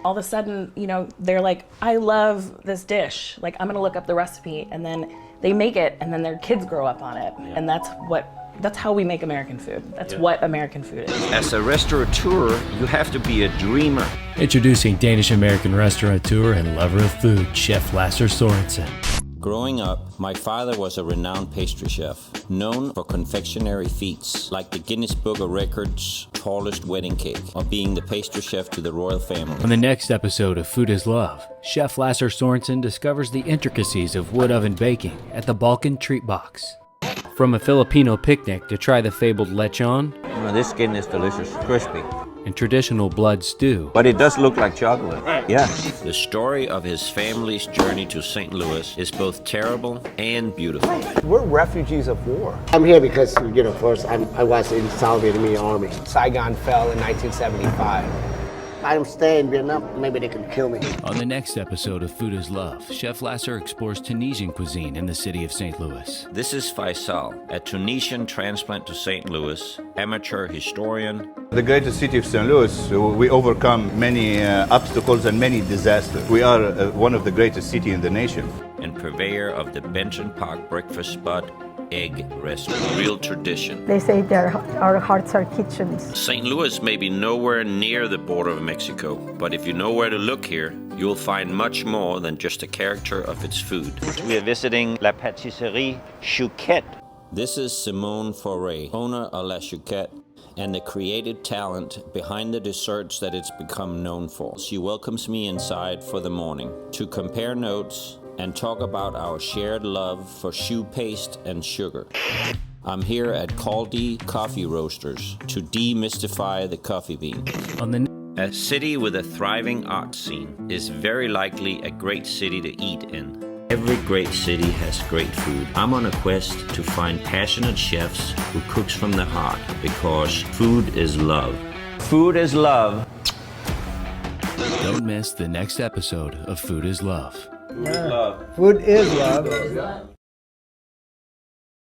All of a sudden, you know, they're like, I love this dish. Like, I'm gonna look up the recipe, and then they make it, and then their kids grow up on it. And that's how we make American food. That's what American food is. As a restaurateur, you have to be a dreamer. Introducing Danish-American restaurateur and lover of food, Chef Lasse Sorensen. Growing up, my father was a renowned pastry chef, known for confectionery feats like the Guinness Book of Records tallest wedding cake, or being the pastry chef to the royal family. On the next episode of Food is Love, Chef Lasse Sorensen discovers the intricacies of wood oven baking at the Balkan Treat Box. From a Filipino picnic to try the fabled lechon, This skin is delicious, crispy. and traditional blood stew, But it does look like chocolate. Yeah. The story of his family's journey to St. Louis is both terrible and beautiful. We're refugees of war. I'm here because, first I was in South Vietnamese army. Saigon fell in 1975. I'm staying in Vietnam, maybe they can kill me. On the next episode of Food is Love, Chef Lasse explores Tunisian cuisine in the city of St. Louis. This is Faisal, a Tunisian transplant to St. Louis, amateur historian. The greatest city of St. Louis, we overcome many obstacles and many disasters. We are one of the greatest cities in the nation. And purveyor of the Benton Park breakfast spot, Egg Restaurant. Real tradition. They say our hearts are kitchens. St. Louis may be nowhere near the border of Mexico, but if you know where to look here, you'll find much more than just a character of its food. We are visiting La Pâtisserie Chouquette. This is Simone Foray, owner of La Chouquette, and the creative talent behind the desserts that it's become known for. She welcomes me inside for the morning to compare notes and talk about our shared love for choux paste and sugar. I'm here at Caldi Coffee Roasters to demystify the coffee bean. A city with a thriving art scene is very likely a great city to eat in. Every great city has great food. I'm on a quest to find passionate chefs who cooks from the heart, because food is love. Food is love. Don't miss the next episode of Food is Love. Food is love.